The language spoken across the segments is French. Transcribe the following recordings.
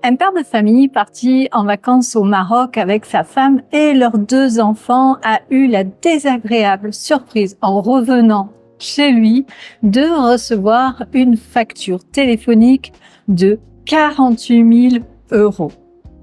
Un père de famille parti en vacances au Maroc avec sa femme et leurs 2 enfants a eu la désagréable surprise en revenant chez lui de recevoir une facture téléphonique de 48 000 €.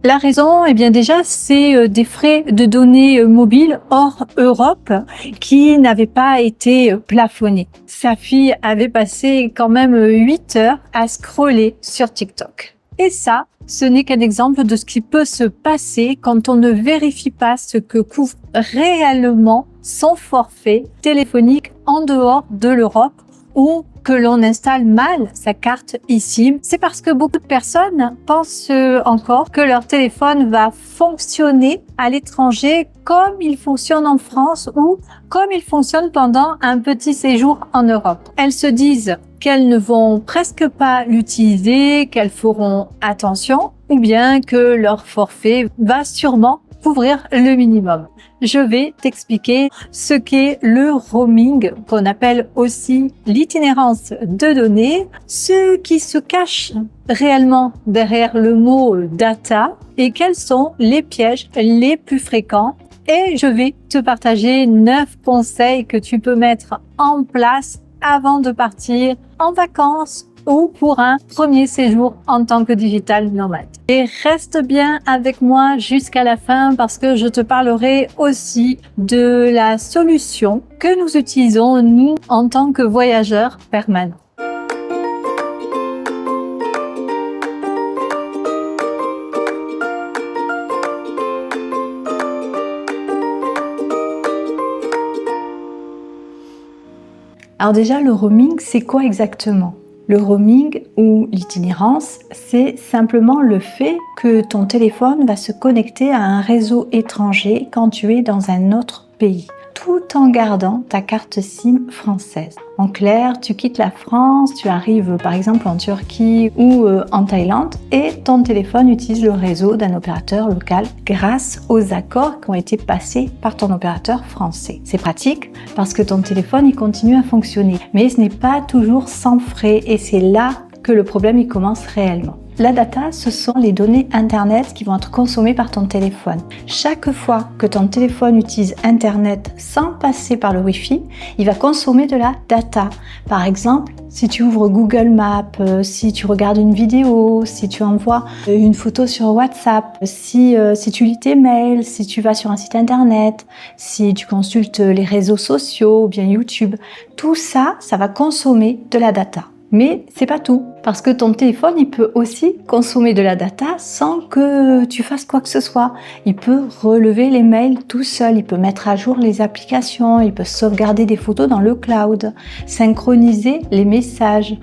La raison, eh bien déjà, c'est des frais de données mobiles hors Europe qui n'avaient pas été plafonnés. Sa fille avait passé quand même 8 heures à scroller sur TikTok. Et ça, ce n'est qu'un exemple de ce qui peut se passer quand on ne vérifie pas ce que couvre réellement son forfait téléphonique en dehors de l'Europe ou que l'on installe mal sa carte eSIM. C'est parce que beaucoup de personnes pensent encore que leur téléphone va fonctionner à l'étranger comme il fonctionne en France ou comme il fonctionne pendant un petit séjour en Europe. Elles se disent qu'elles ne vont presque pas l'utiliser, qu'elles feront attention ou bien que leur forfait va sûrement couvrir le minimum. Je vais t'expliquer ce qu'est le roaming, qu'on appelle aussi l'itinérance de données, ce qui se cache réellement derrière le mot data et quels sont les pièges les plus fréquents. Et je vais te partager 9 conseils que tu peux mettre en place avant de partir en vacances ou pour un premier séjour en tant que digital nomade. Et reste bien avec moi jusqu'à la fin parce que je te parlerai aussi de la solution que nous utilisons nous en tant que voyageurs permanents. Alors déjà, le roaming, c'est quoi exactement ? Le roaming ou l'itinérance, c'est simplement le fait que ton téléphone va se connecter à un réseau étranger quand tu es dans un autre pays, tout en gardant ta carte SIM française. En clair, tu quittes la France, tu arrives par exemple en Turquie ou en Thaïlande et ton téléphone utilise le réseau d'un opérateur local grâce aux accords qui ont été passés par ton opérateur français. C'est pratique parce que ton téléphone il continue à fonctionner, mais ce n'est pas toujours sans frais et c'est là que le problème il commence réellement. La data, ce sont les données Internet qui vont être consommées par ton téléphone. Chaque fois que ton téléphone utilise Internet sans passer par le Wi-Fi, il va consommer de la data. Par exemple, si tu ouvres Google Maps, si tu regardes une vidéo, si tu envoies une photo sur WhatsApp, si tu lis tes mails, si tu vas sur un site Internet, si tu consultes les réseaux sociaux ou bien YouTube, tout ça, ça va consommer de la data. Mais c'est pas tout, parce que ton téléphone, il peut aussi consommer de la data sans que tu fasses quoi que ce soit. Il peut relever les mails tout seul, il peut mettre à jour les applications, il peut sauvegarder des photos dans le cloud, synchroniser les messages,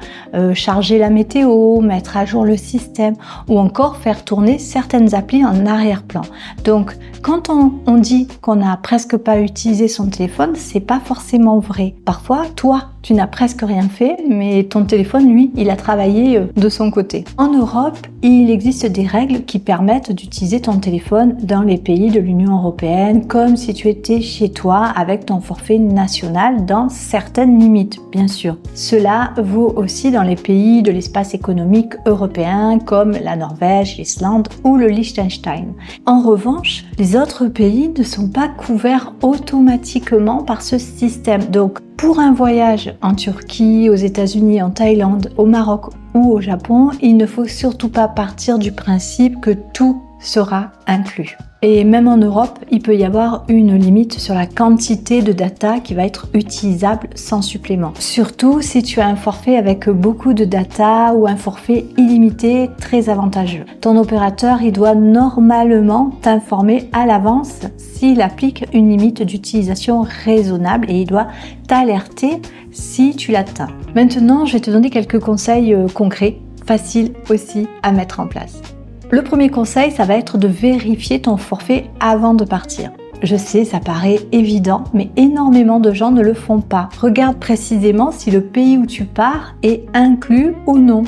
charger la météo, mettre à jour le système ou encore faire tourner certaines applis en arrière-plan. Donc, quand on dit qu'on n'a presque pas utilisé son téléphone, c'est pas forcément vrai. Parfois, toi, tu n'as presque rien fait, mais ton téléphone, lui, il a travaillé de son côté. En Europe, il existe des règles qui permettent d'utiliser ton téléphone dans les pays de l'Union européenne, comme si tu étais chez toi avec ton forfait national dans certaines limites, bien sûr. Cela vaut aussi dans les pays de l'espace économique européen, comme la Norvège, l'Islande ou le Liechtenstein. En revanche, les autres pays ne sont pas couverts automatiquement par ce système. Donc, pour un voyage en Turquie, aux États-Unis, en Thaïlande, au Maroc ou au Japon, il ne faut surtout pas partir du principe que tout sera inclus. Et même en Europe, il peut y avoir une limite sur la quantité de data qui va être utilisable sans supplément. Surtout si tu as un forfait avec beaucoup de data ou un forfait illimité très avantageux. Ton opérateur, il doit normalement t'informer à l'avance s'il applique une limite d'utilisation raisonnable et il doit t'alerter si tu l'atteins. Maintenant, je vais te donner quelques conseils concrets, faciles aussi à mettre en place. Le premier conseil, ça va être de vérifier ton forfait avant de partir. Je sais, ça paraît évident, mais énormément de gens ne le font pas. Regarde précisément si le pays où tu pars est inclus ou non.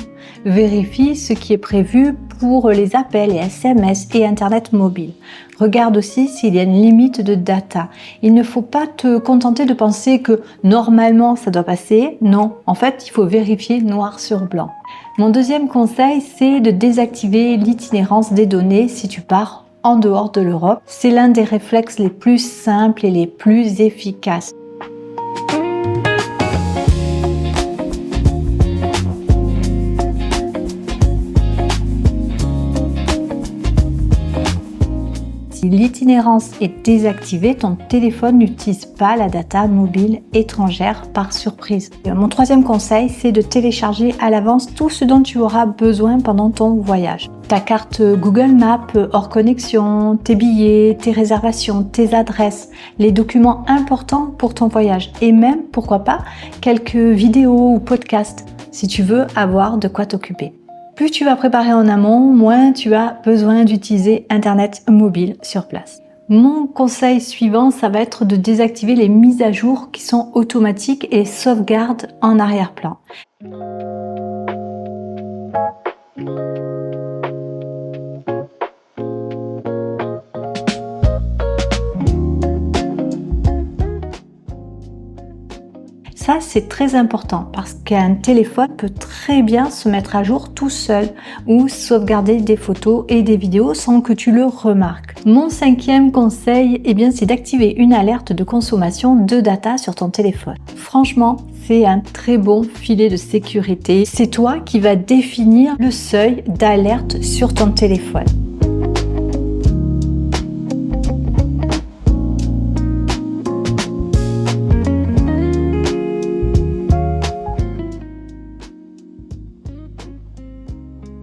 Vérifie ce qui est prévu pour les appels, les SMS et Internet mobile. Regarde aussi s'il y a une limite de data. Il ne faut pas te contenter de penser que normalement ça doit passer. Non, en fait, il faut vérifier noir sur blanc. Mon deuxième conseil, c'est de désactiver l'itinérance des données si tu pars en dehors de l'Europe. C'est l'un des réflexes les plus simples et les plus efficaces. Si l'itinérance est désactivée, ton téléphone n'utilise pas la data mobile étrangère par surprise. Mon troisième conseil, c'est de télécharger à l'avance tout ce dont tu auras besoin pendant ton voyage. Ta carte Google Maps hors connexion, tes billets, tes réservations, tes adresses, les documents importants pour ton voyage et même, pourquoi pas, quelques vidéos ou podcasts si tu veux avoir de quoi t'occuper. Plus tu vas préparer en amont, moins tu as besoin d'utiliser Internet mobile sur place. Mon conseil suivant, ça va être de désactiver les mises à jour qui sont automatiques et sauvegarde en arrière-plan. Ça, c'est très important parce qu'un téléphone peut très bien se mettre à jour tout seul ou sauvegarder des photos et des vidéos sans que tu le remarques. Mon cinquième conseil, c'est d'activer une alerte de consommation de data sur ton téléphone. Franchement, c'est un très bon filet de sécurité. C'est toi qui vas définir le seuil d'alerte sur ton téléphone.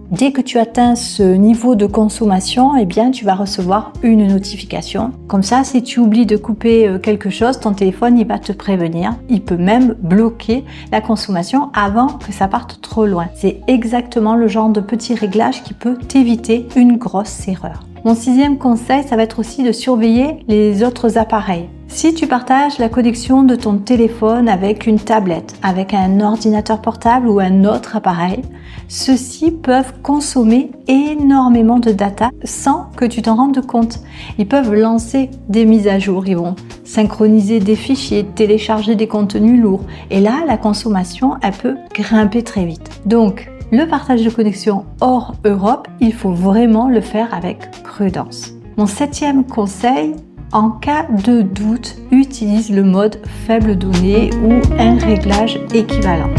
Dès que tu atteins ce niveau de consommation, tu vas recevoir une notification. Comme ça, si tu oublies de couper quelque chose, ton téléphone, il va te prévenir. Il peut même bloquer la consommation avant que ça parte trop loin. C'est exactement le genre de petit réglage qui peut t'éviter une grosse erreur. Mon sixième conseil, ça va être aussi de surveiller les autres appareils. Si tu partages la connexion de ton téléphone avec une tablette, avec un ordinateur portable ou un autre appareil, ceux-ci peuvent consommer énormément de data sans que tu t'en rendes compte. Ils peuvent lancer des mises à jour, ils vont synchroniser des fichiers, télécharger des contenus lourds. Et là, la consommation, elle peut grimper très vite. Donc, le partage de connexion hors Europe, il faut vraiment le faire avec prudence. Mon septième conseil, en cas de doute, utilise le mode faible données ou un réglage équivalent.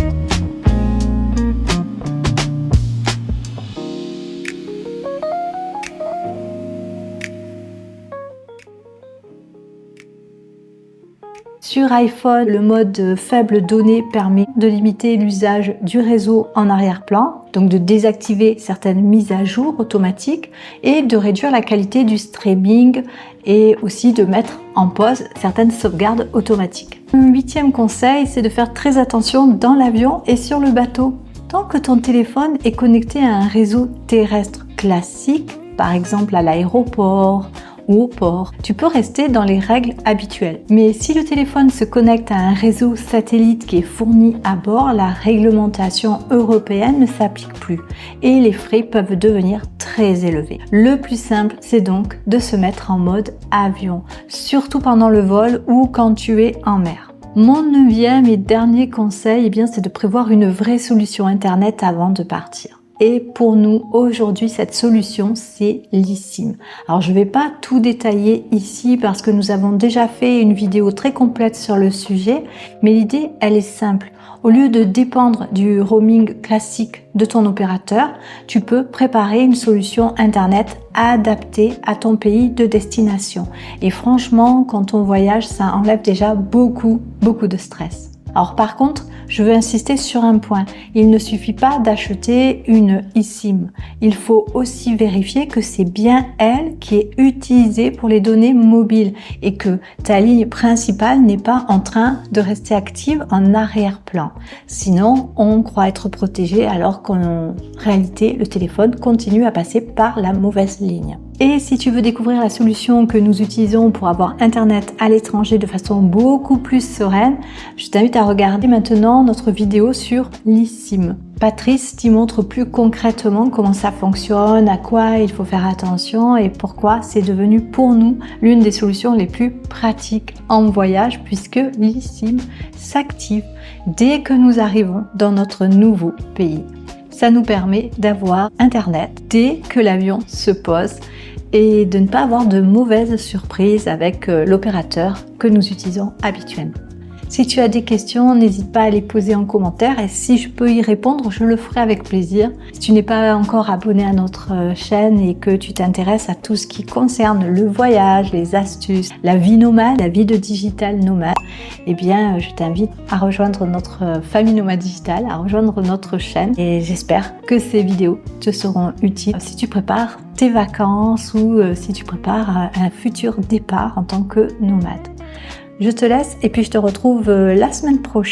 Sur iPhone, le mode faible données permet de limiter l'usage du réseau en arrière-plan, donc de désactiver certaines mises à jour automatiques et de réduire la qualité du streaming et aussi de mettre en pause certaines sauvegardes automatiques. Un huitième conseil, c'est de faire très attention dans l'avion et sur le bateau. Tant que ton téléphone est connecté à un réseau terrestre classique, par exemple à l'aéroport, ou au port, tu peux rester dans les règles habituelles. Mais si le téléphone se connecte à un réseau satellite qui est fourni à bord, la réglementation européenne ne s'applique plus et les frais peuvent devenir très élevés. Le plus simple, c'est donc de se mettre en mode avion, surtout pendant le vol ou quand tu es en mer. Mon neuvième et dernier conseil, c'est de prévoir une vraie solution internet avant de partir. Et pour nous, aujourd'hui, cette solution, c'est l'eSIM. Alors, je ne vais pas tout détailler ici parce que nous avons déjà fait une vidéo très complète sur le sujet, mais l'idée, elle est simple. Au lieu de dépendre du roaming classique de ton opérateur, tu peux préparer une solution Internet adaptée à ton pays de destination. Et franchement, quand on voyage, ça enlève déjà beaucoup de stress. Alors par contre, je veux insister sur un point. Il ne suffit pas d'acheter une eSIM. Il faut aussi vérifier que c'est bien elle qui est utilisée pour les données mobiles et que ta ligne principale n'est pas en train de rester active en arrière-plan. Sinon, on croit être protégé alors qu'en réalité, le téléphone continue à passer par la mauvaise ligne. Et si tu veux découvrir la solution que nous utilisons pour avoir Internet à l'étranger de façon beaucoup plus sereine, je t'invite à regarder maintenant notre vidéo sur l'eSIM. Patrice t'y montre plus concrètement comment ça fonctionne, à quoi il faut faire attention et pourquoi c'est devenu pour nous l'une des solutions les plus pratiques en voyage puisque l'eSIM s'active dès que nous arrivons dans notre nouveau pays. ça nous permet d'avoir Internet dès que l'avion se pose et de ne pas avoir de mauvaises surprises avec l'opérateur que nous utilisons habituellement. Si tu as des questions, n'hésite pas à les poser en commentaire et si je peux y répondre, je le ferai avec plaisir. Si tu n'es pas encore abonné à notre chaîne et que tu t'intéresses à tout ce qui concerne le voyage, les astuces, la vie nomade, la vie de digital nomade, eh bien, je t'invite à rejoindre notre famille nomade digitale, à rejoindre notre chaîne et j'espère que ces vidéos te seront utiles si tu prépares tes vacances ou si tu prépares un futur départ en tant que nomade. Je te laisse et puis je te retrouve la semaine prochaine.